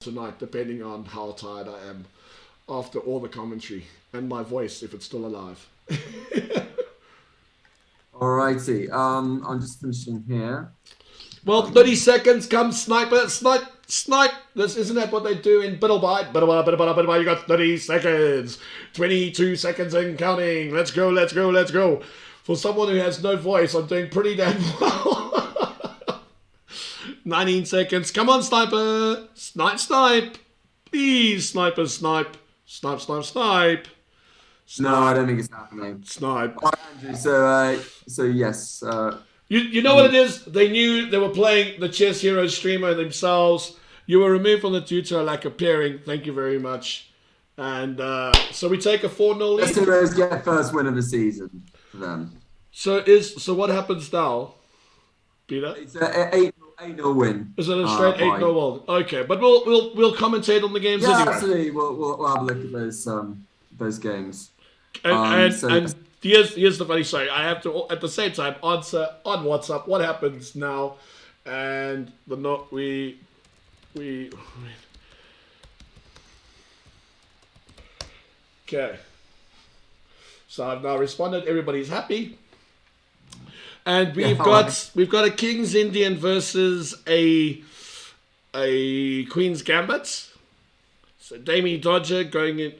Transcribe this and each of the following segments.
tonight, depending on how tired I am after all the commentary and my voice, if it's still alive. Alrighty. I'm just finishing here. Well, 30 seconds, come sniper, snipe, snipe. This isn't that what they do in Biddleby? Biddleby, you got 30 seconds. 22 seconds and counting. Let's go, let's go, let's go. For someone who has no voice, I'm doing pretty damn well. 19 seconds. Come on, sniper. Snipe, snipe. Please, sniper, snipe. Snipe, snipe, snipe. No, I don't think it's happening. Snipe. Andrew, so yes. You know what it is? They knew they were playing the Chessheroes streamer themselves. You were removed from the due to a lack of pairing. Thank you very much. And so we take a 4-0 lead. Chessheroes get first win of the season for them. So what happens now, Peter? It's an 8-0 win. Is it a straight 8-0 win? Okay, but we'll commentate on the games anyway. Absolutely. We'll have a look at those games. And here's the funny story. I have to at the same time answer on WhatsApp what happens now, and we. Okay. So I've now responded. Everybody's happy, and we've got a King's Indian versus a Queen's Gambit. So Damie Dodger going in.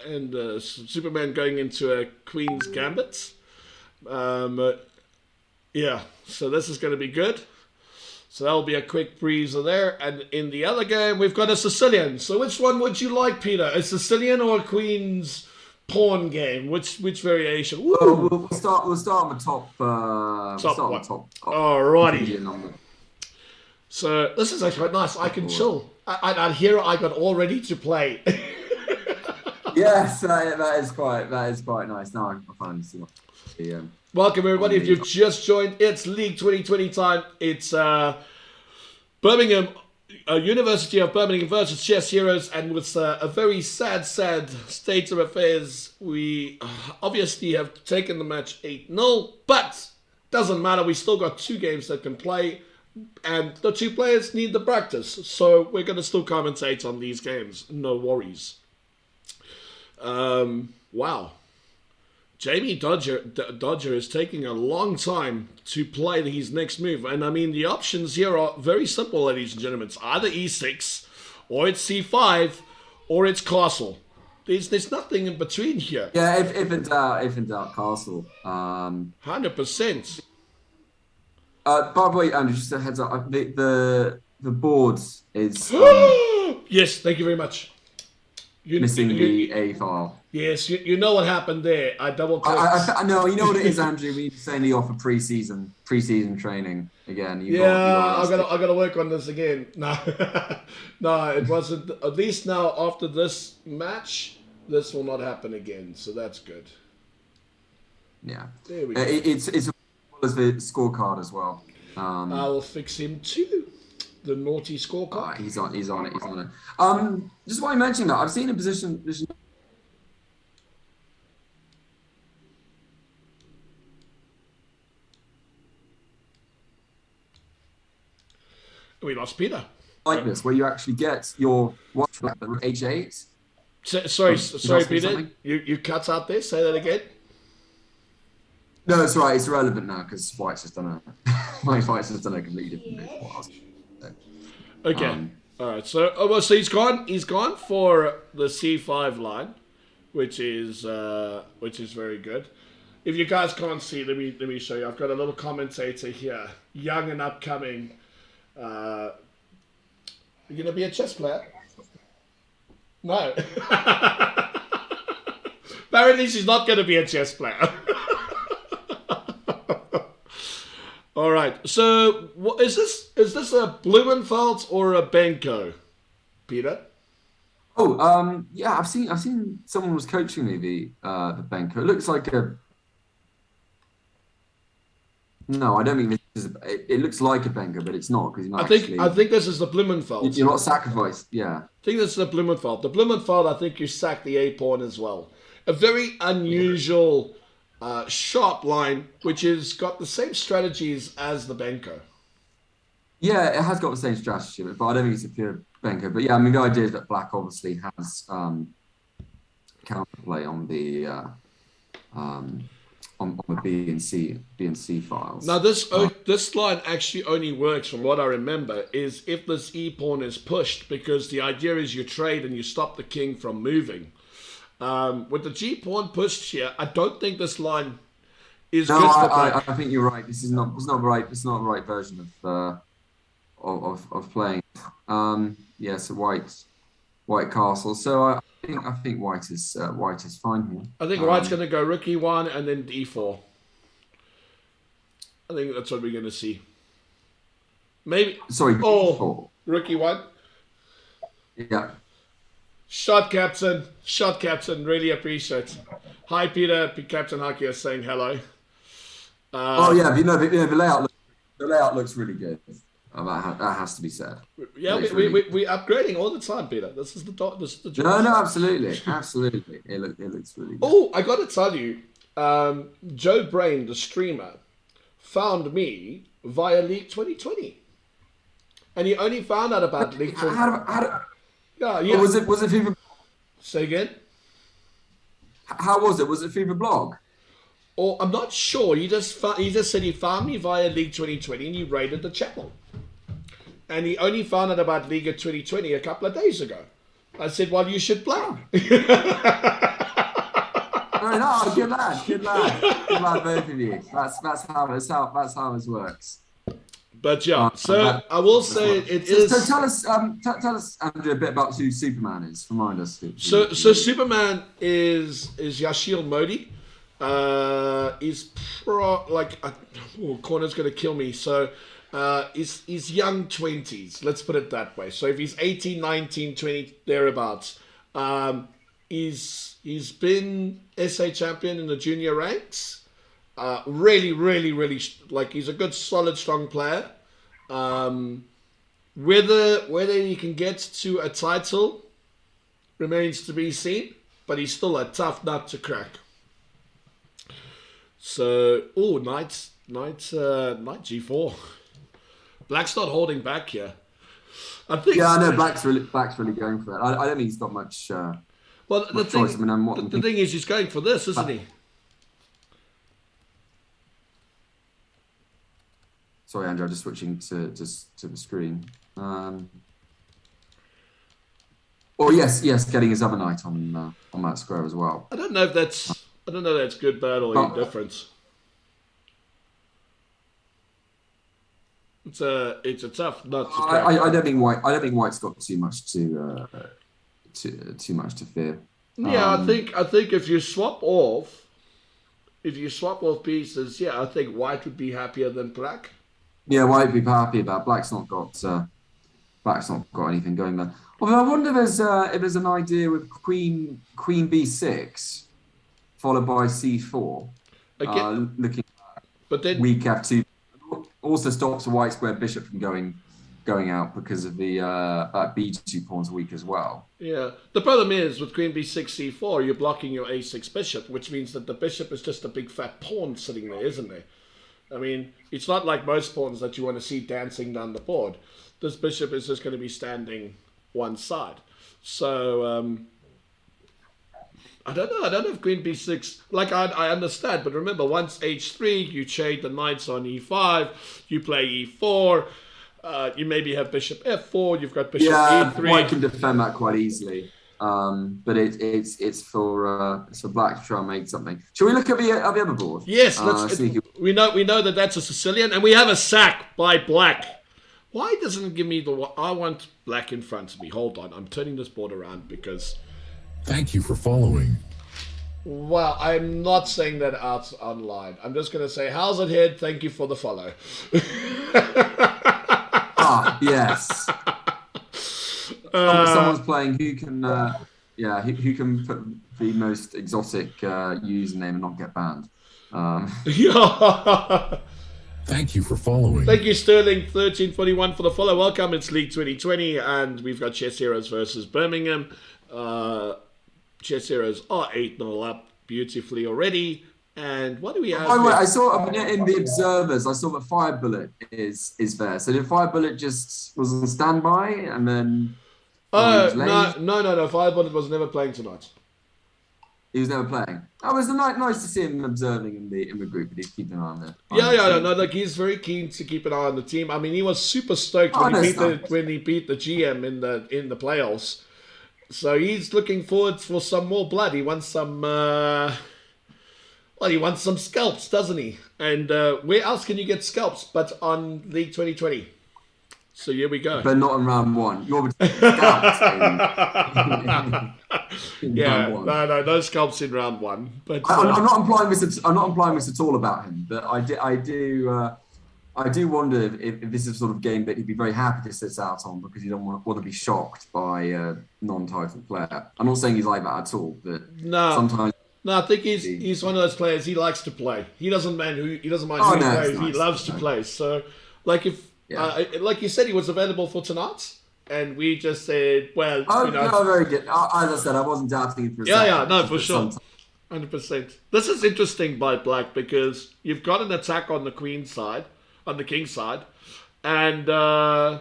And Superman going into a Queen's Gambit. Yeah, so this is going to be good. So that'll be a quick breezer there. And in the other game, we've got a Sicilian. So which one would you like, Peter? A Sicilian or a Queen's Pawn game? Which variation? We'll start on the top. Top. Alrighty. So this is actually quite nice. I can chill. I hear I got all ready to play. Yes, that is quite nice. Now I finally see what. Welcome everybody. If you've just joined, it's League 2020 time. It's Birmingham, University of Birmingham versus Chessheroes, and with a very sad state of affairs. We obviously have taken the match 8-0, but doesn't matter. We still got 2 games that can play, and the 2 players need the practice. So we're going to still commentate on these games. No worries. Wow. Jamie Dodger is taking a long time to play his next move. And I mean, the options here are very simple, ladies and gentlemen. It's either e6, or it's c5, or it's castle. There's nothing in between here. Yeah, if in doubt, castle. 100%. By the way, Andrew, just a heads up. The board is yes, thank you very much. Missing the A file. Yes, you know what happened there. I double clicked. I know. You know what it is, Andrew. We saying offer pre-season training again. I gotta work on this again. No, no, it wasn't. At least now after this match, this will not happen again. So that's good. Yeah, there we go. It's as well as the scorecard as well. I'll fix him too. The naughty scorecard. He's on it. Just while you mentioning that, I've seen a position. We lost Peter. Like this, where you actually get your watch back at H8. Sorry, Peter. You cut out there. Say that again. No, it's right. It's irrelevant now because White's just done White's just done a completely different move. Okay. All right. So he's gone for the C5 line, which is very good. If you guys can't see, let me show you. I've got a little commentator here, young and upcoming. You're gonna be a chess player? No. Apparently, she's not gonna be a chess player. All right. So, is this a Blumenfeld or a Benko, Peter? Oh, yeah. I've seen someone was coaching me the Benko. It looks like a. No, I don't mean this is. It looks like a Benko, but it's not because you're not. I think this is the Blumenfeld. You're not sacrificed. Yeah. I think this is the Blumenfeld. The Blumenfeld, I think you sack the A pawn as well. A very unusual. Sharp line, which has got the same strategies as the Benko. Yeah, it has got the same strategy, but I don't think it's a pure Benko. But yeah, I mean, the idea is that black obviously has counterplay on the on the B and C files. Now this line actually only works, from what I remember, is if this e pawn is pushed, because the idea is you trade and you stop the king from moving. With the g pawn pushed here, I don't think this line is no, good for black. I think you're right. This is not right. It's not the right version of playing. Yeah, so white castle. So I think white is fine here. I think white's going to go rook e1 and then d4. I think that's what we're going to see. Maybe. Sorry. Oh, rook e1. Yeah. Shot captain. Really appreciate. Hi Peter. Captain Haki is saying hello. Oh yeah, the layout looks really good. That has to be said. Yeah, we're upgrading all the time, Peter. This is the job. No, absolutely. It looks really good. Oh, I got to tell you, Joe Brain, the streamer, found me via League 2020, and he only found out about League 2020. Yeah. Was it FIFA? Say again. How was it? Was it FIFA blog? Or I'm not sure. He just said he found me via League 2020 and he raided the channel. And he only found out about League 2020 a couple of days ago. I said, well, you should play. No, good lad, both of you. That's how this works. But yeah, so I will say it is. So tell us, Andrew, a bit about who Superman is. Remind us. So Superman is Yashil Modi. He's corner's gonna kill me. So he's young 20s. Let's put it that way. So if he's 18, 19, 20 thereabouts, he's been SA champion in the junior ranks. Really, he's a good, solid, strong player. Whether he can get to a title remains to be seen, but he's still a tough nut to crack. So, knight g4. Black's not holding back here. I think. Yeah, I know Black's really going for it. I don't think he's got much. Well, the thing is, he's going for this, isn't he? Sorry, Andrew, I'm just switching to the screen. Yes, getting his other knight on that square as well. I don't know if that's good, bad, or indifference. It's a tough nut to crack. I don't think White's got too much to fear. Yeah, I think if you swap off pieces, yeah, I think White would be happier than Black. Yeah, White would be happy about. Black's not got anything going there. Although I wonder if there's an idea with Queen B6 followed by C4. Again, looking but then weak F2 also stops a white square bishop from going out because of the B2 pawn's weak as well. Yeah, the problem is with Queen B6 C4, you're blocking your A6 bishop, which means that the bishop is just a big fat pawn sitting there, isn't there? I mean, it's not like most pawns that you want to see dancing down the board. This bishop is just going to be standing one side. So, I don't know if Queen B6, I understand, but remember, once H3, you trade the knights on E5, you play E4, you maybe have Bishop F4, you've got Bishop E3. White can defend that quite easily. But it's for Black to try and make something. Shall we look at the other board? Yes, we know that's a Sicilian, and we have a sack by Black. Why doesn't it give me I want Black in front of me? Hold on, I'm turning this board around because. Thank you for following. Well, I'm not saying that out online. I'm just going to say, how's it head? Thank you for the follow. Yes. Someone's playing who can put the most exotic username and not get banned. Yeah. Thank you for following. Thank you, Sterling 1341 for the follow. Welcome. It's League 2020, and we've got Chessheroes versus Birmingham. Chessheroes are 8-0 up beautifully already. And what do we have? Oh, wait, I saw in the observers, I saw that Fire Bullet is there. So did Fire Bullet just was on standby and then Or he was No. Fireball was never playing tonight. He was never playing. It was nice to see him observing in the group, but he's keeping an eye on the. No, like he's very keen to keep an eye on the team. I mean, he was super stoked when he beat the GM in the playoffs. So he's looking forward for some more blood. He wants some. He wants some scalps, doesn't he? And where else can you get scalps but on League 2020? So here we go. But not in round one. You're scalps. No scalps in round one. But I'm not implying this at all about him. But I do wonder if this is the sort of game that he'd be very happy to sit out on because you don't want to be shocked by a non-title player. I'm not saying he's like that at all, but sometimes. No, I think he's one of those players. He likes to play. He doesn't mind who he plays. He loves to play. So, like like you said, he was available for tonight, and we just said, well, very good. As I said, I wasn't doubting it for a second. No, for sure, 100%. This is interesting by Black because you've got an attack on the queen side, on the king side, and I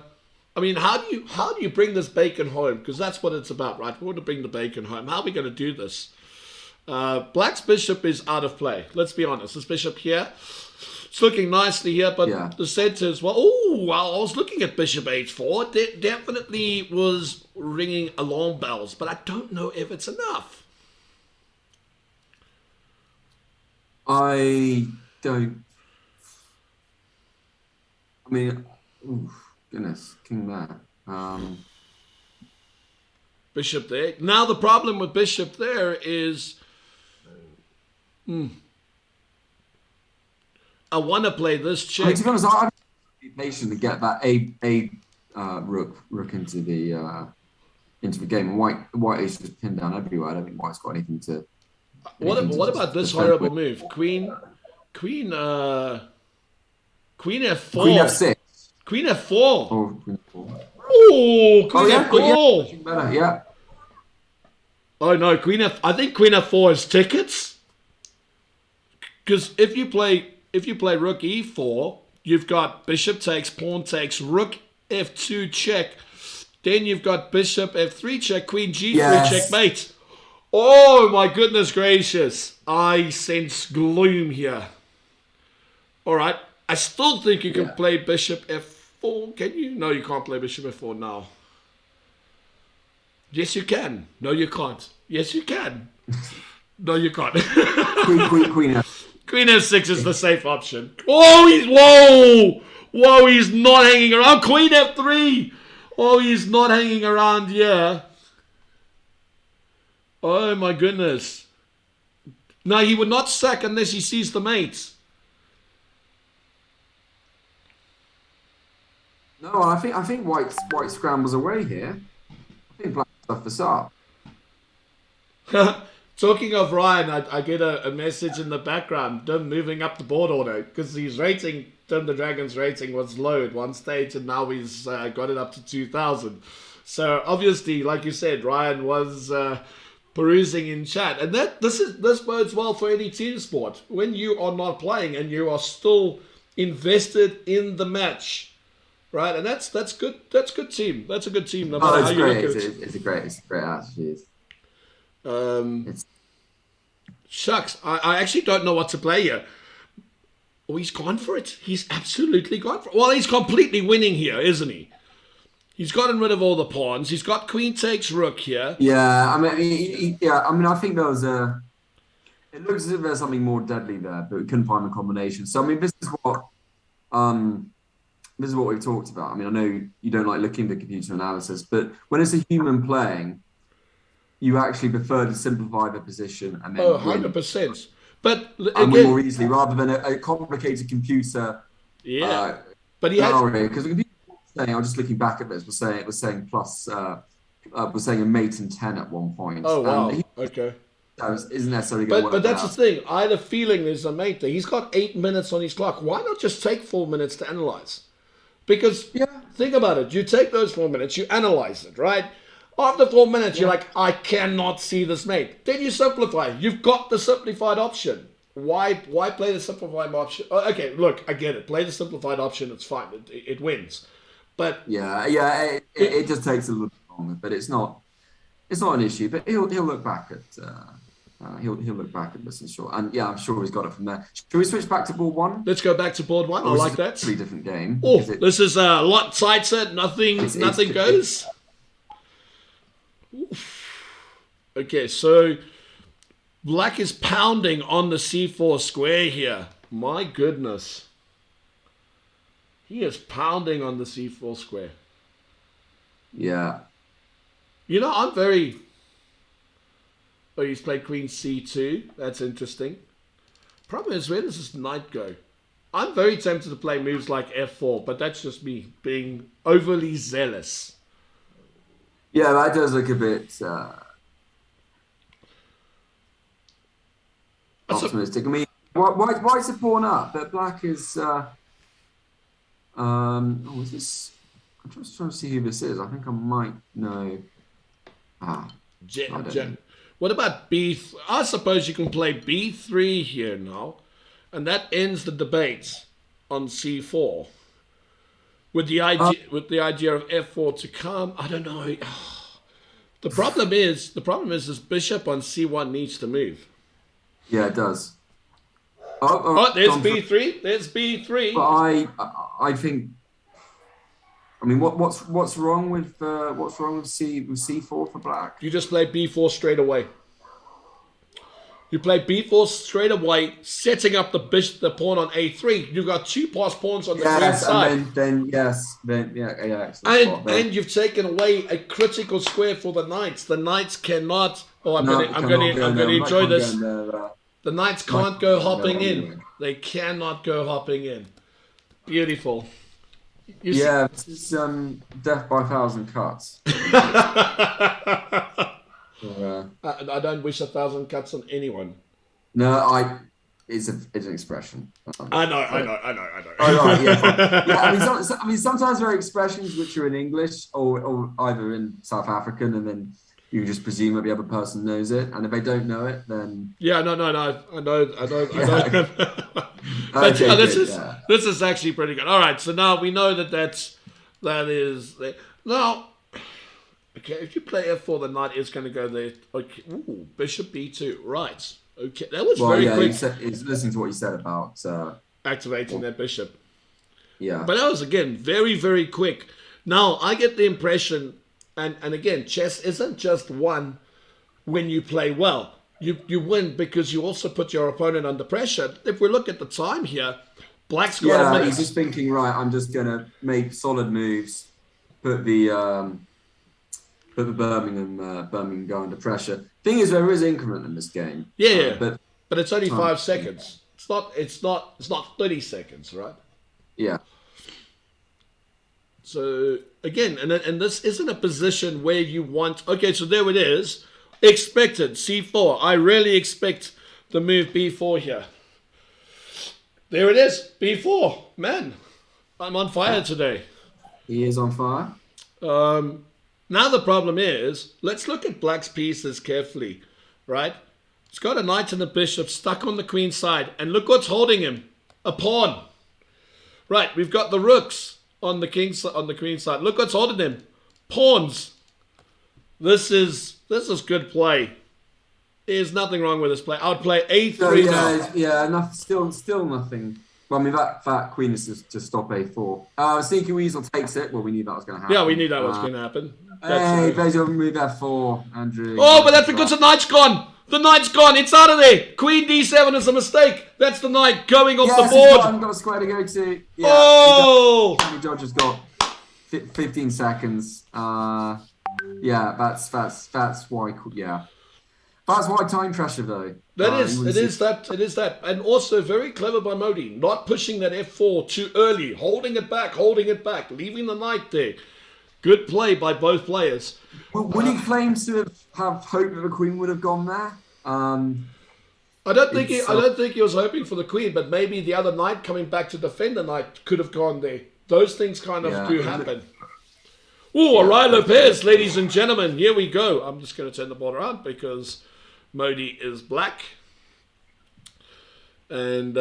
mean, how do you bring this bacon home? Because that's what it's about, right? We want to bring the bacon home. How are we going to do this? Black's bishop is out of play. Let's be honest. This bishop here, it's looking nicely here, but the center as well. Oh, well, I was looking at bishop h4. It definitely was ringing alarm bells, but I don't know if it's enough. I don't. I mean, goodness, king there. Bishop there. Now the problem with bishop there is. I want to play this check. I mean, to be honest, I'm patient to get that a rook into the game. And white is just pinned down everywhere. I don't think white's got anything to. What about this horrible move? Queen f4. Queen f6. Queen f4. Oh, queen f4. Oh, queen f4. Yeah. Oh no, I think queen f4 is tickets. Because if you play rook e4, you've got bishop takes, pawn takes, rook f2 check. Then you've got bishop f3 check, queen g3 checkmate. Oh my goodness gracious. I sense gloom here. All right. I still think you can play bishop f4. Can you? No, you can't play bishop f4 now. Yes, you can. No, you can't. Yes, you can. No, you can't. Queen Queen f6 is the safe option. Oh, he's not hanging around. Queen f3. Oh, he's not hanging around here. Oh my goodness. No, he would not sack unless he sees the mate. No, I think white scrambles away here. I think black stuff this up. Talking of Ryan, I get a message in the background, Dim moving up the board order, because his rating, Dim the Dragon's rating was low at one stage, and now he's got it up to 2,000. So obviously, like you said, Ryan was perusing in chat, and this bodes well for any team sport. When you are not playing and you are still invested in the match, right? And that's good. That's good team. That's a good team. No matter how you look at it. It's a great attitude. Shucks, I actually don't know what to play here. Oh, he's gone for it. He's absolutely gone for it. Well, he's completely winning here, isn't he? He's gotten rid of all the pawns. He's got queen takes rook here. Yeah, I mean, I think there was a. It looks as if there's something more deadly there, but we couldn't find the combination. So I mean, this is what we've talked about. I mean, I know you don't like looking at the computer analysis, but when it's a human playing, you actually prefer to simplify the position and then 100%. But and win more easily rather than a complicated computer. Yeah, but he has because the computer saying, I was just looking back at this, was saying plus was saying a mate and 10 at one point. Oh wow, okay. Isn't necessarily going to work. But that's the thing. I had a feeling there's a mate there. He's got 8 minutes on his clock. Why not just take 4 minutes to analyze? Because think about it. You take those 4 minutes, you analyze it, right? After 4 minutes, you're like, I cannot see this mate. Then you simplify. You've got the simplified option. Why play the simplified option? Okay, look, I get it. Play the simplified option. It's fine. It wins. But it just takes a little bit wrong, but it's not an issue. But he'll look back at he'll look back at this, I'm sure. And yeah, I'm sure he's got it from there. Should we switch back to board one? Let's go back to board one. I like that. Three different game. Oh, this is a lot tighter. Nothing goes. Oof. Okay, so black is pounding on the c4 square here. My goodness. He is pounding on the c4 square. Yeah. You know, I'm very... Oh, he's played queen c2. That's interesting. Problem is, where does this knight go? I'm very tempted to play moves like f4, but that's just me being overly zealous. Yeah, that does look a bit optimistic. I mean, white's a pawn up, but black is... is this... I'm just trying to see who this is. I think I might know. What about b3? I suppose you can play b3 here now, and that ends the debate on c4. With the idea of f4 to come, I don't know. The problem is this bishop on c1 needs to move. Yeah, it does. There's b3. There's b3. But I think. I mean, what's wrong with c4 for black? You just play b4 straight away. You play b4 straight away, setting up the pawn on a3. You've got two passed pawns on the green side. And you've taken away a critical square for the knights. The knights cannot. Oh, I'm going to enjoy this. The knights can't go hopping in. They cannot go hopping in. Beautiful. This is death by 1,000 cuts. I don't wish 1,000 cuts on anyone. No, it's an expression. I know. I mean, sometimes there are expressions which are in English or either in South African, and then you just presume that the other person knows it, and if they don't know it, then I know. But this is actually pretty good. All right, so now we know that is now. Okay, if you play f4, the knight is going to go there. Okay, ooh, bishop b2. Right. Okay, that was very quick. He's listening to what you said about activating that bishop. Yeah. But that was, again, very, very quick. Now, I get the impression, and again, chess isn't just won when you play well. You win because you also put your opponent under pressure. If we look at the time here, black's got a minute. He's just thinking, right, I'm just going to make solid moves, put the Birmingham go under pressure. Thing is, there is increment in this game. Yeah, but it's only 5 seconds. It's not 30 seconds, right? Yeah. So again, and this isn't a position where you want. Okay, so there it is. Expected c4. I really expect the move b4 here. There it is, b4. Man, I'm on fire today. He is on fire. Now the problem is, let's look at black's pieces carefully, right? It's got a knight and a bishop stuck on the queen side, and look what's holding him, a pawn. Right, we've got the rooks on the queen side. Look what's holding him, pawns. This is good play. There's nothing wrong with this play. I would play a3 now. Yeah, still nothing. Well, I mean, that queen is to stop a4. Sneaky Weasel takes it. Well, we knew that was going to happen. Yeah, we knew that was going to happen. Hey, plays over move f4, Andrew. Oh, but that's because the knight's gone. The knight's gone. It's out of there. Queen d7 is a mistake. That's the knight going off the board. I haven't got a square to go to. Yeah, oh! The judge has got 15 seconds. That's why. Yeah. That's why time pressure, though. It is that. And also very clever by Modi, not pushing that f4 too early, holding it back, leaving the knight there. Good play by both players. Would he claim to have hoped that the queen would have gone there? I don't think he was hoping for the queen, but maybe the other knight coming back to defend the knight could have gone there. Those things kind of do happen. Oh, Arai Lopez, ladies and gentlemen, here we go. I'm just going to turn the board around because Modi is black. And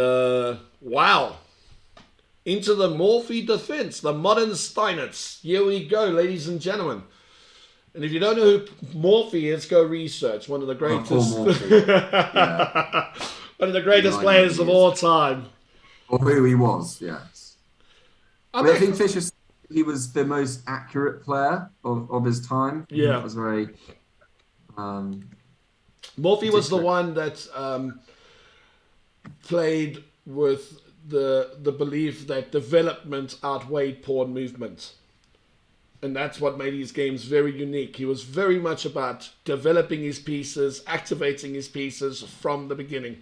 wow. Into the Morphy defense, the modern Steinitz. Here we go, ladies and gentlemen. And if you don't know who Morphy is, go research. One of the greatest, Paul Morphy. Yeah. one of the greatest players of all time. Or who he was, yes. I think Fisher said he was the most accurate player of his time. Yeah. That was very... Morphy was the one that played with the belief that development outweighed pawn movement. And that's what made his games very unique. He was very much about developing his pieces, activating his pieces from the beginning.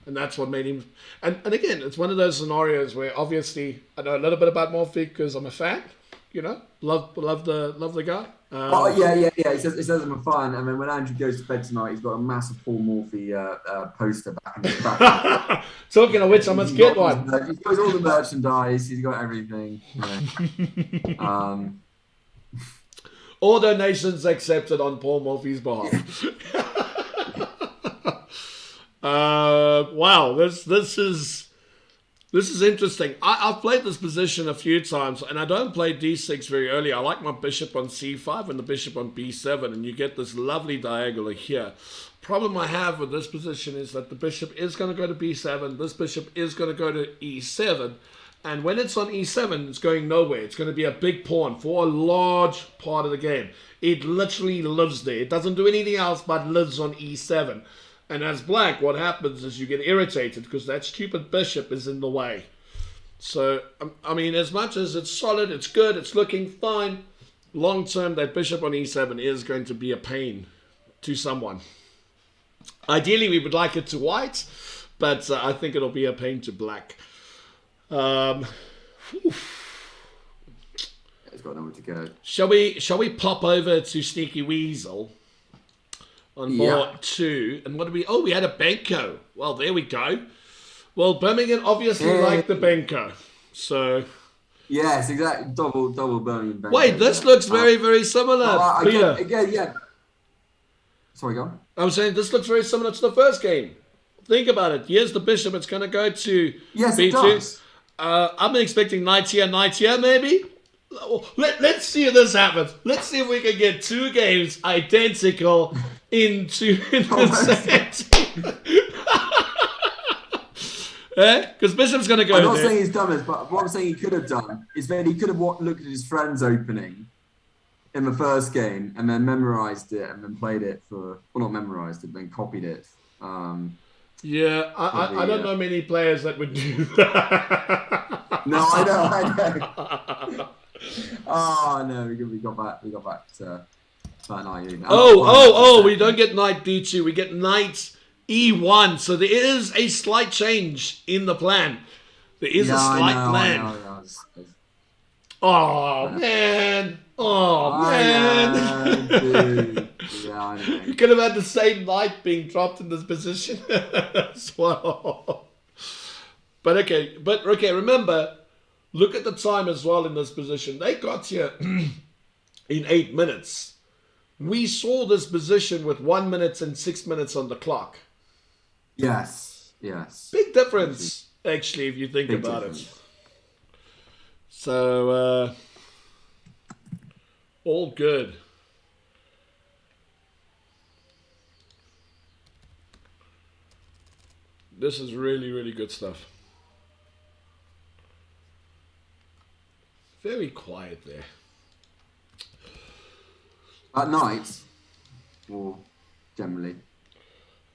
And that's what made him... And again, it's one of those scenarios where obviously I know a little bit about Morphy because I'm a fan. You know, love the guy. Yeah. He says I'm a fan. And then when Andrew goes to bed tonight, he's got a massive Paul Morphy poster back in his back. Talking of which, I must get one. He's got all the merchandise. He's got everything. All donations accepted on Paul Morphy's behalf. Wow, this is interesting. I've played this position a few times, and I don't play d6 very early. I like my bishop on c5 and the bishop on b7, and you get this lovely diagonal here. Problem I have with this position is that the bishop is going to go to b7, this bishop is going to go to e7, and when it's on e7, it's going nowhere. It's going to be a big pawn for a large part of the game. It literally lives there. It doesn't do anything else but lives on e7. And as black, what happens is you get irritated because that stupid bishop is in the way. So, I mean, as much as it's solid, it's good, it's looking fine, long term, that bishop on e7 is going to be a pain to someone. Ideally, we would like it to white, but I think it'll be a pain to black. He's got nowhere to go. Shall we pop over to Sneaky Weasel on board 2? And what did we... Oh, we had a Benko. Well, there we go. Well, Birmingham obviously liked the Benko. So... Yes, exactly. Double Birmingham Benko. Wait, this looks very, very similar. Again, yeah. Sorry, go on. I'm saying this looks very similar to the first game. Think about it. Here's the bishop. It's going to go to yes, B2. It does. I'm expecting knight here, maybe. Let's see if this happens. Let's see if we can get two games identical into the same. Because bishop's going to go I'm not there. saying he's done this, but what I'm saying he could have done is that he could have looked at his friend's opening in the first game and then memorized it and then played it for... Well, not memorized it, then copied it. Yeah, I don't know many players that would do that. No, I know. Oh no, we got back to that night. Oh, we don't get knight d2, we get knight e1. So there is a slight change in the plan. There is a slight plan. I know. Oh man. Dude. Yeah, I know. You could have had the same knight being dropped in this position as well. But okay, remember, look at the time as well in this position. They got here in 8 minutes. We saw this position with 1 minute and 6 minutes on the clock. Yes. Big difference, actually, if you think about it. So, all good. This is really, really good stuff. Very quiet there. At night, or generally?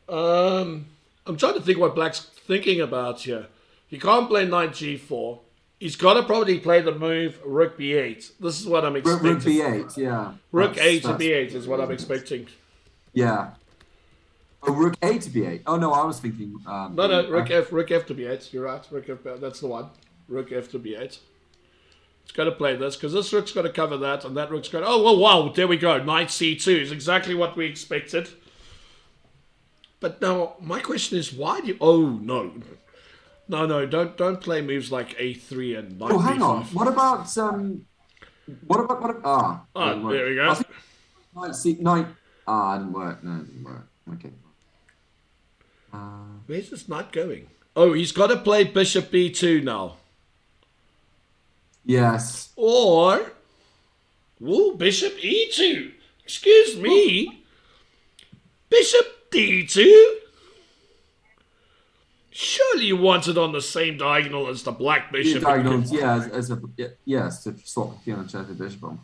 I'm trying to think what Black's thinking about here. He can't play knight g4. He's got to probably play the move rook b8. This is what I'm expecting. Rook b8, yeah. Rook a to b8 is what I'm expecting. Yeah. Oh, rook a to b8. Oh no, I was thinking. No, rook f to b8. You're right. Rook f. That's the one. Rook f to b8. It's got to play this because this rook's got to cover that, and that rook's got. Oh wow! There we go. Knight c2 is exactly what we expected. But now my question is, why do you? Oh no. No! Don't play moves like a3 and knight b5. Oh, hang on. What about there we go. Knight. It didn't work. No, it didn't work. Okay. Where's this knight going? Oh, he's got to play bishop b2 now. Yes. Or, bishop e2. Excuse me? Bishop D2? Surely you want it on the same diagonal as the black bishop. Diagonals, yeah, yes, to swap the fiona checker bishop on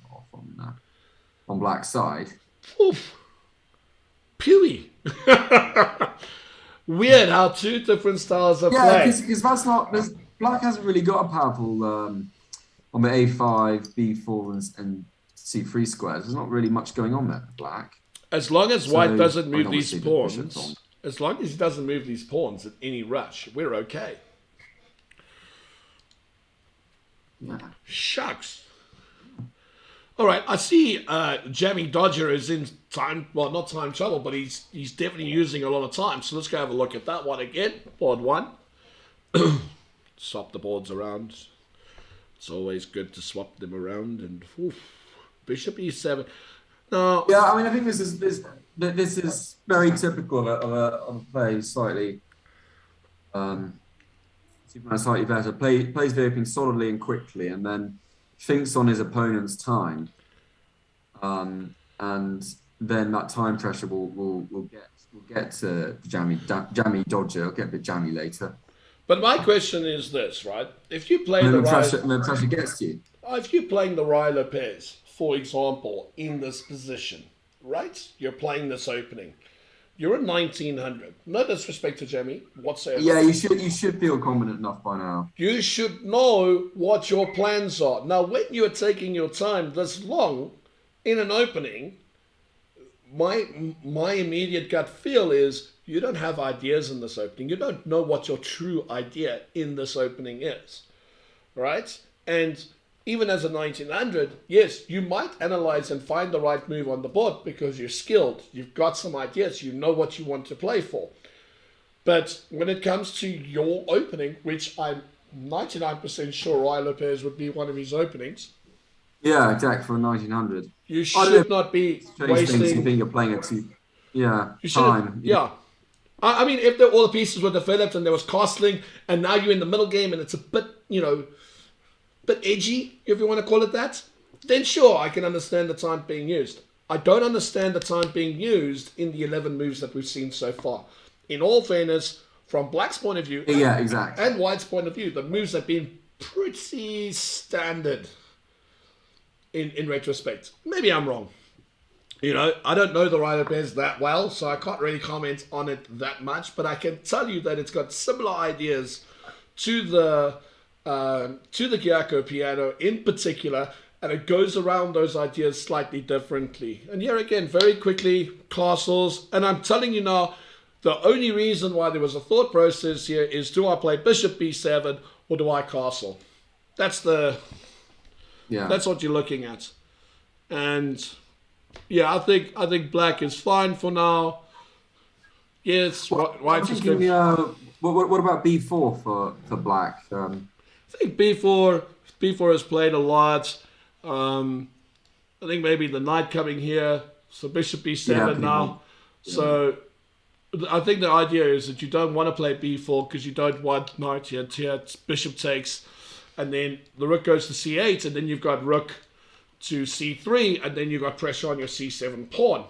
black side. Oof. Pewy. Weird how two different styles of play. Yeah, because that's not. Black hasn't really got a powerful on the A5, B4, and C3 squares. There's not really much going on there for black. As long as white doesn't move these pawns, the as long as he doesn't move these pawns at any rush, we're okay. Yeah. Shucks. All right, I see Jammy Dodger is in time, well, not time trouble, but he's definitely using a lot of time. So let's go have a look at that one again. Board one. Swap the boards around. It's always good to swap them around. And bishop e7. Now, yeah, I mean, I think this is very typical of a play slightly slightly better. Plays the opening solidly and quickly, and then thinks on his opponent's time, and then that time pressure will get to jammy dodger. It'll get a bit jammy later. But my question is this, right? If you play the pressure gets to you. If you're playing the Rye Lopez, for example, in this position, right? You're playing this opening. You're at 1900. No disrespect to Jamie whatsoever. Yeah, you should feel confident enough by now. You should know what your plans are. Now, when you are taking your time this long in an opening, my immediate gut feel is you don't have ideas in this opening. You don't know what your true idea in this opening is, right? And even as a 1900, yes, you might analyze and find the right move on the board because you're skilled. You've got some ideas. You know what you want to play for. But when it comes to your opening, which I'm 99% sure Rye Lopez would be one of his openings. Yeah, exactly, for 1900. You should not be wasting... You think you're playing a two... Yeah, time. Yeah. I mean, if all the pieces were developed and there was castling, and now you're in the middle game and it's a bit, bit edgy, if you want to call it that, then sure, I can understand the time being used. I don't understand the time being used in the 11 moves that we've seen so far. In all fairness, from Black's point of view, yeah, exactly, and White's point of view, the moves have been pretty standard in retrospect. Maybe I'm wrong. I don't know the Rye Lopez that well, so I can't really comment on it that much, but I can tell you that it's got similar ideas to the Giaco piano in particular, and it goes around those ideas slightly differently. And here again, very quickly, castles. And I'm telling you now, the only reason why there was a thought process here is, do I play bishop b7 or do I castle? That's what you're looking at. And yeah, I think black is fine for now. Yes, white is good. What about b4 for black? I think b4 is played a lot. I think maybe the knight coming here, so bishop b7 now. Yeah. So I think the idea is that you don't want to play b4 because you don't want knight here. Bishop takes, and then the rook goes to c8, and then you've got rook to c3, and then you've got pressure on your c7 pawn.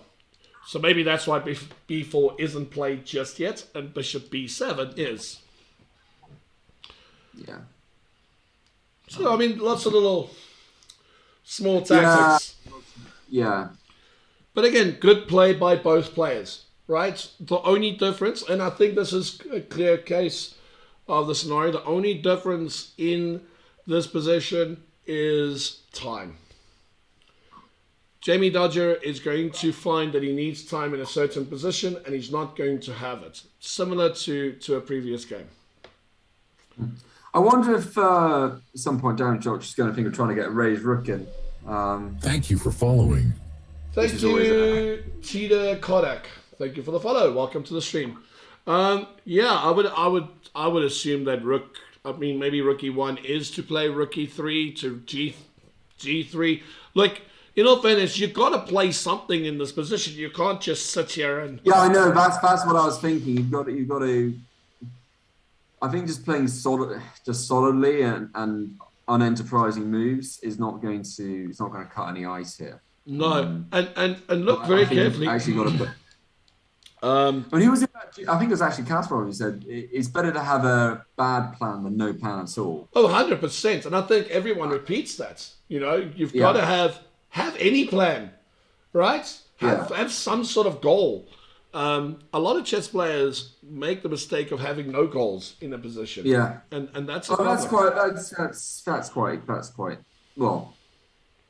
So maybe that's why b4 isn't played just yet, and bishop b7 is. Yeah. So, I mean, lots of little small tactics. Yeah. But again, good play by both players, right? The only difference, and I think this is a clear case of the scenario, the only difference in this position is time. Jamie Dodger is going to find that he needs time in a certain position, and he's not going to have it. Similar to a previous game. I wonder if at some point Darren George is going to think of trying to get a raised rook in. Thank you for following. Thank you, Cheetah Kodak. Thank you for the follow. Welcome to the stream. Yeah, I would assume that rook. I mean, maybe rook e1 is to play rook e3 to g3. Like, in all fairness, you've got to play something in this position. You can't just sit here and... Yeah, I know. That's what I was thinking. You've got to. I think just playing solidly and unenterprising moves is not going to cut any ice here. No, and look I very think carefully. actually got to put. When he was in that, I think it was actually Kasparov who said it's better to have a bad plan than no plan at all. Oh, 100%. And I think everyone repeats that. You know, you've got to have any plan, right? Have some sort of goal. A lot of chess players make the mistake of having no goals in a position. Yeah, and that's that's quite well.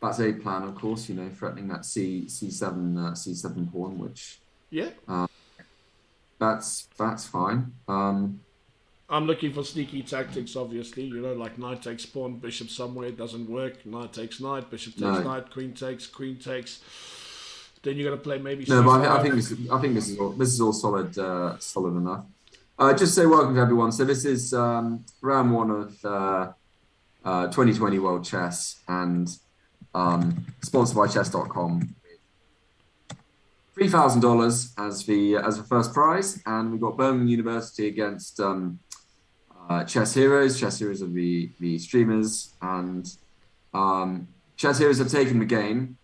That's a plan, of course. You know, threatening that C7 pawn, which that's fine. I'm looking for sneaky tactics, obviously. You know, like knight takes pawn, bishop somewhere, doesn't work. Knight takes knight, bishop takes knight, queen takes. Then you're gonna play maybe. No, but I think this is all solid enough. Just say welcome to everyone. So this is round one of 2020 World Chess, and sponsored by chess.com. $3,000 as the first prize, and we've got Birmingham University against Chessheroes. Chessheroes are the streamers, and Chessheroes have taken the game,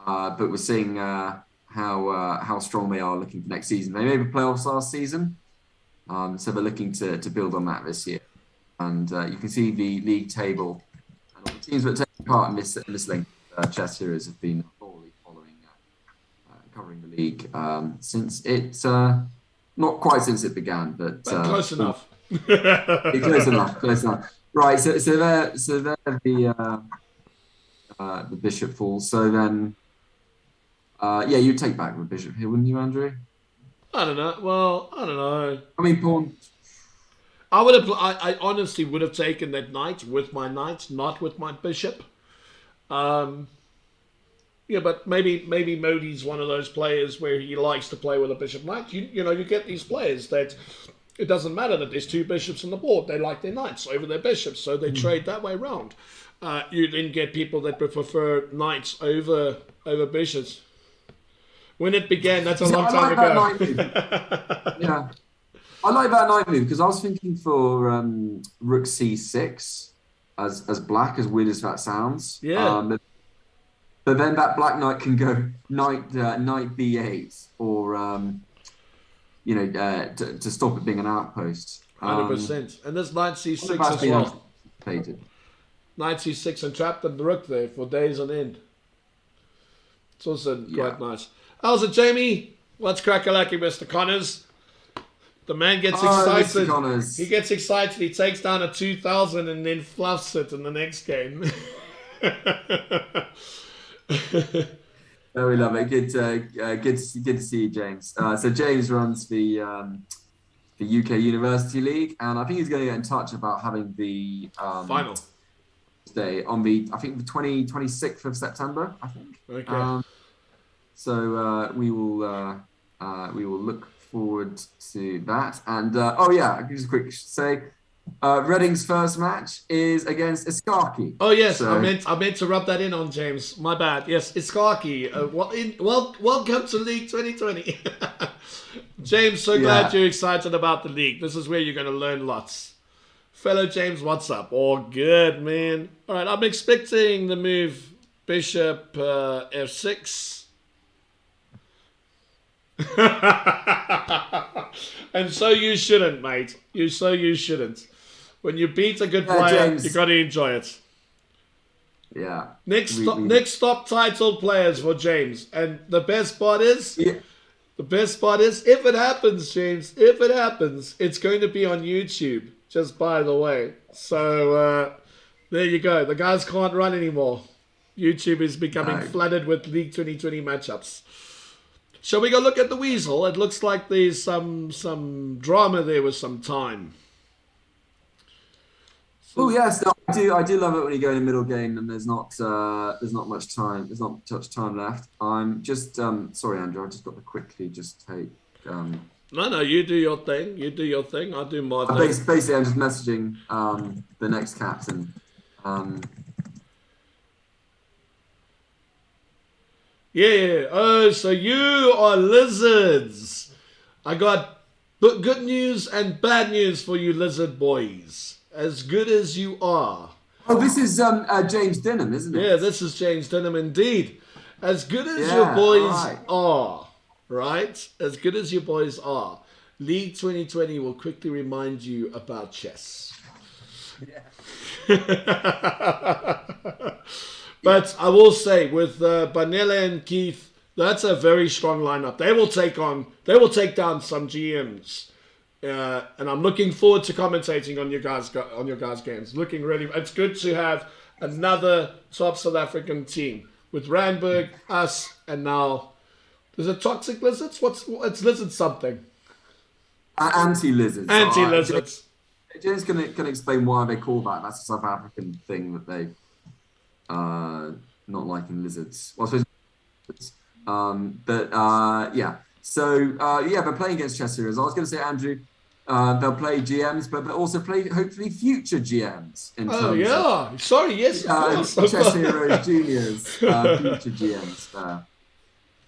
but we're seeing how strong they are looking for next season. They made the playoffs last season, so they're looking to build on that this year. And you can see the league table, and all the teams that are taking part in this link. Chessheroes have been covering the league since it, not quite since it began, but close enough. Close enough. Right, so there the bishop falls. So then, you take back the bishop here, wouldn't you, Andrew? I don't know. Well, I don't know. I mean, pawn. I honestly would have taken that knight with my knight, not with my bishop. But maybe Modi's one of those players where he likes to play with a bishop knight. You know, you get these players that it doesn't matter that there's two bishops on the board. They like their knights over their bishops, so they trade that way around. You then get people that prefer knights over bishops. When it began, that's a long time ago. Yeah, I like that knight move because I was thinking for rook c6 as black, as weird as that sounds. Yeah. But then that black knight can go knight b8 or to stop it being an outpost. 100%. And this knight c6 as well. Knight c6 and trapped the rook there for days on end. It's also quite nice. How's it, Jamie? What's crack-a-lacky, Mr. Connors? The man gets excited. Mr. Connors. He gets excited. He takes down a 2000 and then fluffs it in the next game. Oh, we love it. Good to see you, James. So James runs the UK University League, and I think he's going to get in touch about having the final day on the 26th of September. I think. Okay. So we will look forward to that. And I can just quick say. Reading's first match is against Iskaki. Oh yes, I meant to rub that in on James. My bad. Yes, Iskaki. Welcome to League 2020. James, so glad you're excited about the league. This is where you're going to learn lots. Fellow James, what's up? Oh, good, man. All right, I'm expecting the move bishop f6. And so you shouldn't, mate. You shouldn't. When you beat a good player, James, you got to enjoy it. Yeah. Next stop title players for James. And the best part is, if it happens, James, it's going to be on YouTube, just by the way. So there you go. The guys can't run anymore. YouTube is becoming flooded with League 2020 matchups. Shall we go look at the Weasel? It looks like there's some drama there with some time. Oh yes, no, I do love it when you go in the middle game and there's not much time. There's not much time left. I'm just sorry, Andrew. I just got to quickly just take. No, you do your thing. I do my thing. Basically, I'm just messaging the next captain. Yeah. Oh, so you are lizards. I got good news and bad news for you, lizard boys. As good as you are. Oh, this is James Denham, isn't it? Yeah, this is James Denham indeed. as good as Yeah, your boys alright. are, right? As good as your boys are, League 2020 will quickly remind you about chess. But I will say, with Banele and Keith, that's a very strong lineup. They will take down some GMs. And I'm looking forward to commentating on your guys' games. It's good to have another top South African team with Randburg, us, and now is it Toxic Lizards? It's Lizard something. Anti-lizards. Anti-lizards. James can explain why they call that. That's a South African thing that they not liking lizards. Well, I suppose. Yeah. So they're playing against Chessheroes. I was going to say, Andrew, they'll play GMs, but they'll also play hopefully future GMs in terms of sorry, yes, Chessheroes juniors, future GMs there.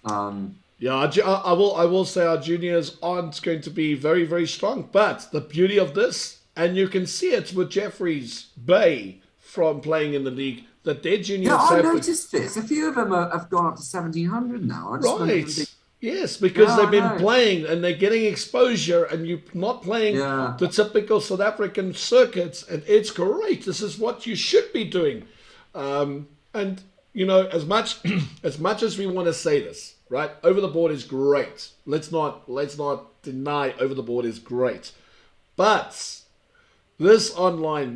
I will say our juniors aren't going to be very, very strong. But the beauty of this, and you can see it with Jeffrey's Bay from playing in the league, that their juniors I've noticed this. A few of them have gone up to 1,700 now. Right. Yes, because they've been playing and they're getting exposure, and you're not playing the typical South African circuits, and it's great. This is what you should be doing. And as much as we want to say this, right? Over the board is great. Let's not deny over the board is great. But this online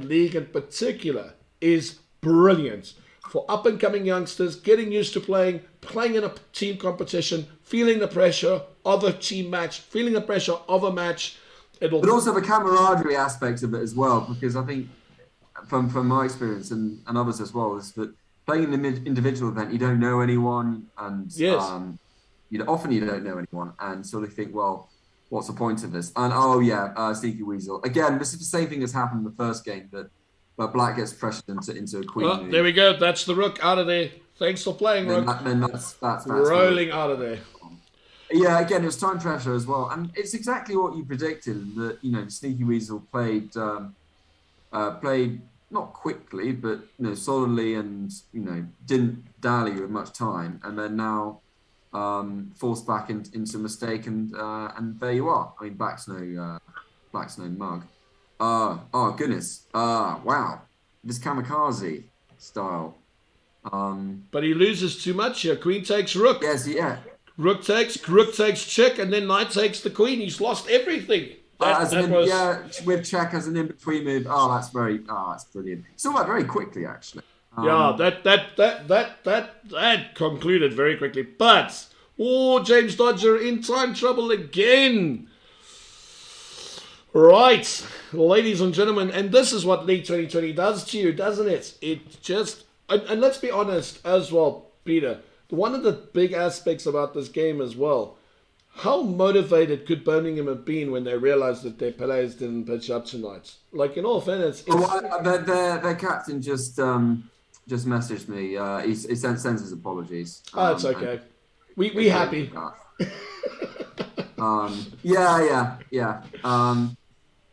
league in particular is brilliant for up-and-coming youngsters, getting used to playing in a team competition, feeling the pressure of a team match, feeling the pressure of a match. But also the camaraderie aspect of it as well, because I think from my experience and others as well, is that playing in an individual event, you don't know anyone, and often you don't know anyone, and sort of think, well, what's the point of this? And Sneaky Weasel. Again, this is the same thing that's happened in the first game, that Black gets pressured into a queen. Well, there we go. That's the rook out of there. Thanks for playing, rook. Then that's rolling out of there. Yeah, again, it was time pressure as well, and it's exactly what you predicted. That Sneaky Weasel played not quickly, but solidly, and didn't dally with much time, and then now forced back into a mistake, and there you are. I mean, Black's no mug. Oh goodness! Wow, this kamikaze style. But he loses too much here. Queen takes rook. Yes, yeah. Rook takes check, and then knight takes the queen. He's lost everything. With check as an in-between move. That's brilliant. It's all very quickly, actually. That concluded very quickly. But James Dodger in time trouble again. Right, ladies and gentlemen, and this is what League 2020 does to you, doesn't it? It just, and let's be honest as well, Peter, one of the big aspects about this game as well, how motivated could Birmingham have been when they realized that their players didn't pitch up tonight? Like, in all fairness, their captain just messaged me. He sends his apologies. It's okay. We happy.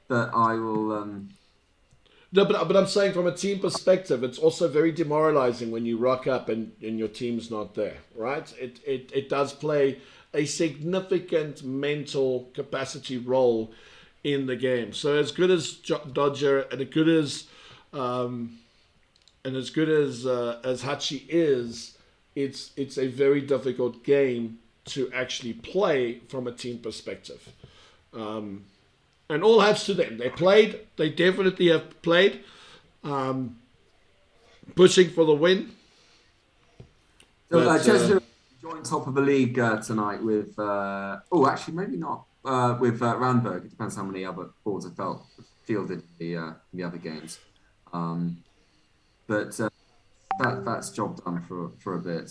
But I will. No, but I'm saying from a team perspective, it's also very demoralizing when you rock up and your team's not there, right? It does play a significant mental capacity role in the game. So as good as Dodger and as good as Hachi is, it's a very difficult game to actually play from a team perspective. And all hats to them. They played. They definitely have played. Pushing for the win. So Chessheroes joined top of the league tonight with... actually, maybe not. With Randburg. It depends how many other boards have fielded the other games. But that's job done for a bit.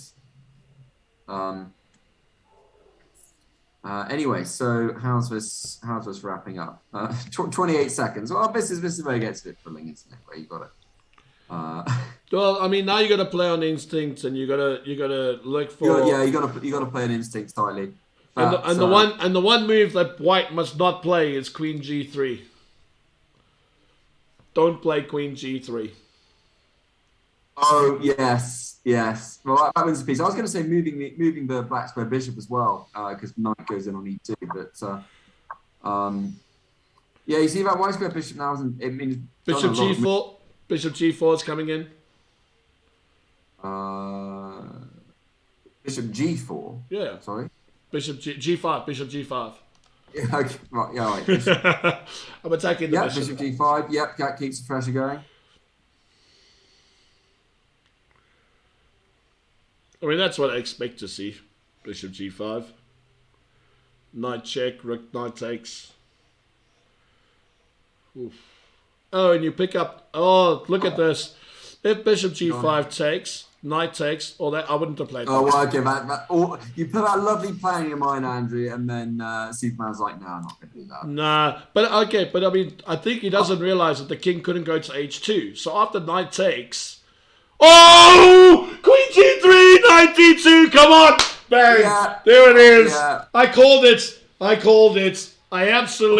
Anyway, so how's this wrapping up? 28 seconds. Well, this is where it gets a bit thrilling, isn't it? Where you got it. Well, I mean, now you got to play on instinct, and you got to look for. You got to play on instinct tightly. The one move that White must not play is Queen G3. Don't play Queen G3. Oh yes, yes. Well, that wins a piece. I was going to say moving the black square bishop as well, because knight goes in on e2. But yeah, you see that white square bishop now, it means done a Bishop lot of g4. Bishop g4 is coming in. bishop g4. Yeah. Sorry. Bishop g5. Bishop g5. Yeah. Okay. Right. Yeah. Right. Bishop. I'm attacking the Yeah. bishop. Bishop g5. Yep. That keeps the pressure going. I mean, that's what I expect to see. Bishop g5. Knight check. Rook knight takes. Oof. Oh, and you pick up. Oh, look at this. If bishop g5 takes, knight takes, or that I wouldn't have played. Oh, well, okay. You put that lovely plan in your mind, Andrew, and then Superman's like, "No, I'm not going to do that." Nah, but okay, but I mean, I think he doesn't realize that the king couldn't go to h2. So after knight takes, oh, queen g3, knight d2. Come on, bang! Yeah. There it is. Yeah. I called it. I absolutely.